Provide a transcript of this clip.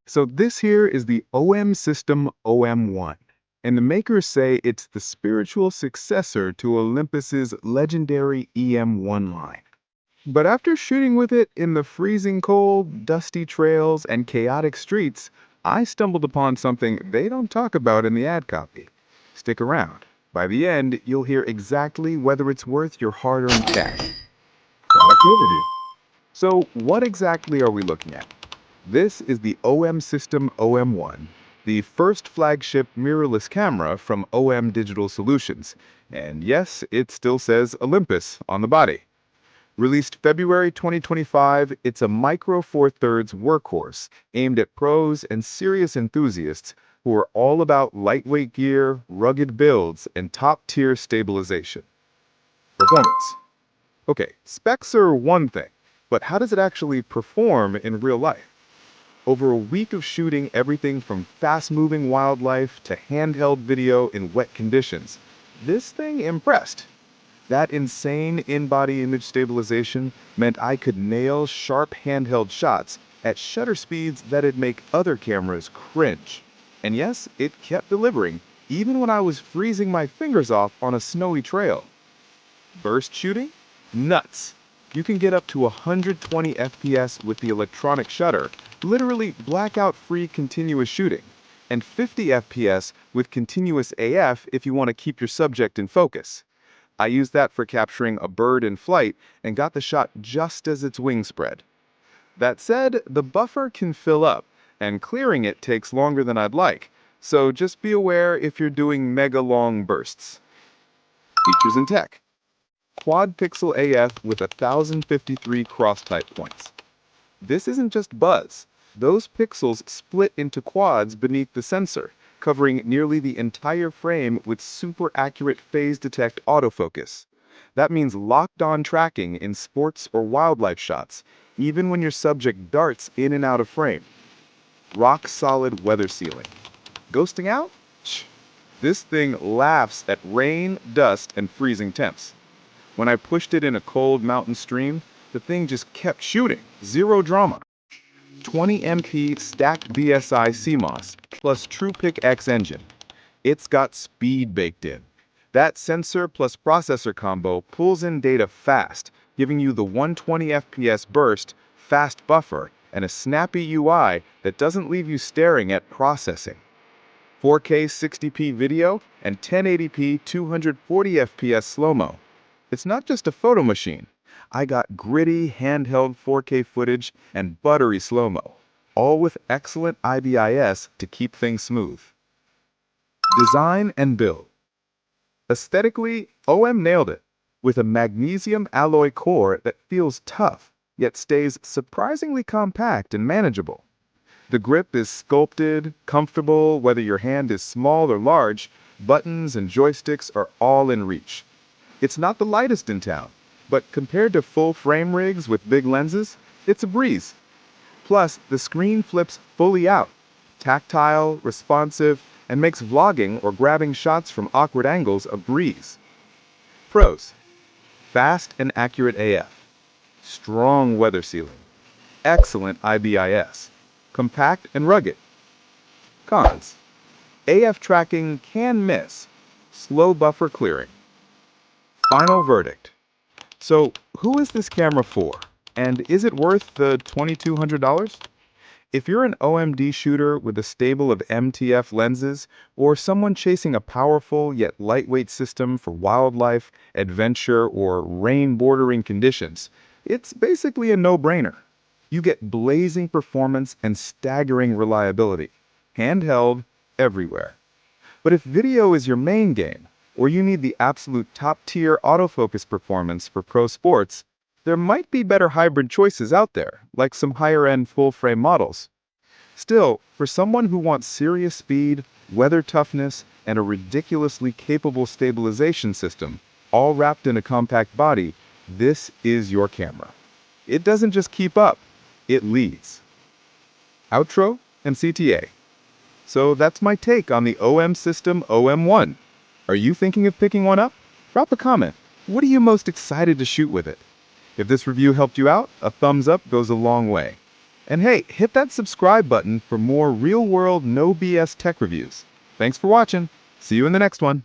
So this here is the OM system OM-1, and the makers say it's the spiritual successor to Olympus's legendary EM-1 line. But after shooting with it in the freezing cold, dusty trails, and chaotic streets, I stumbled upon something they don't talk about in the ad copy. Stick around. By the end, you'll hear exactly whether it's worth your hard-earned cash. Product overview. So what exactly are we looking at? This is the OM System OM-1, the first flagship mirrorless camera from OM Digital Solutions. And yes, it still says Olympus on the body. Released February 2025, it's a Micro Four Thirds workhorse aimed at pros and serious enthusiasts who are all about lightweight gear, rugged builds, and top-tier stabilization. Performance. Okay, specs are one thing, but how does it actually perform in real life? Over a week of shooting everything from fast-moving wildlife to handheld video in wet conditions, this thing impressed. That insane in-body image stabilization meant I could nail sharp handheld shots at shutter speeds that'd make other cameras cringe. And yes, it kept delivering, even when I was freezing my fingers off on a snowy trail. Burst shooting? Nuts! You can get up to 120 FPS with the electronic shutter, literally blackout-free continuous shooting, and 50 FPS with continuous AF if you want to keep your subject in focus. I used that for capturing a bird in flight and got the shot just as its wings spread. That said, the buffer can fill up, and clearing it takes longer than I'd like, so just be aware if you're doing mega-long bursts. Features and tech. Quad pixel AF with 1053 cross-type points. This isn't just buzz. Those pixels split into quads beneath the sensor, covering nearly the entire frame with super accurate phase detect autofocus. That means locked-on tracking in sports or wildlife shots, even when your subject darts in and out of frame. Rock-solid weather sealing. Ghosting out? Shh. This thing laughs at rain, dust, and freezing temps. When I pushed it in a cold mountain stream, the thing just kept shooting, zero drama. 20 MP stacked BSI CMOS plus TruePic X engine. It's got speed baked in. That sensor plus processor combo pulls in data fast, giving you the 120 FPS burst, fast buffer, and a snappy UI that doesn't leave you staring at processing. 4K 60p video and 1080p 240 FPS slow-mo. It's not just a photo machine. I got gritty handheld 4K footage and buttery slow-mo, all with excellent IBIS to keep things smooth. Design and build. Aesthetically, OM nailed it, with a magnesium alloy core that feels tough, yet stays surprisingly compact and manageable. The grip is sculpted, comfortable, whether your hand is small or large, buttons and joysticks are all in reach. It's not the lightest in town, but compared to full-frame rigs with big lenses, it's a breeze. Plus, the screen flips fully out, tactile, responsive, and makes vlogging or grabbing shots from awkward angles a breeze. Pros: fast and accurate AF, strong weather sealing, excellent IBIS, compact and rugged. Cons: AF tracking can miss, slow buffer clearing. Final verdict. So, who is this camera for? And is it worth the $2,200? If you're an OMD shooter with a stable of MTF lenses, or someone chasing a powerful yet lightweight system for wildlife, adventure, or rain-bordering conditions, it's basically a no-brainer. You get blazing performance and staggering reliability, handheld, everywhere. But if video is your main game, or you need the absolute top-tier autofocus performance for pro sports, there might be better hybrid choices out there, like some higher-end full-frame models. Still, for someone who wants serious speed, weather toughness, and a ridiculously capable stabilization system, all wrapped in a compact body, this is your camera. It doesn't just keep up, it leads. Outro and CTA. So that's my take on the OM System OM-1. Are you thinking of picking one up? Drop a comment. What are you most excited to shoot with it? If this review helped you out, a thumbs up goes a long way. And hey, hit that subscribe button for more real-world, no BS tech reviews. Thanks for watching. See you in the next one.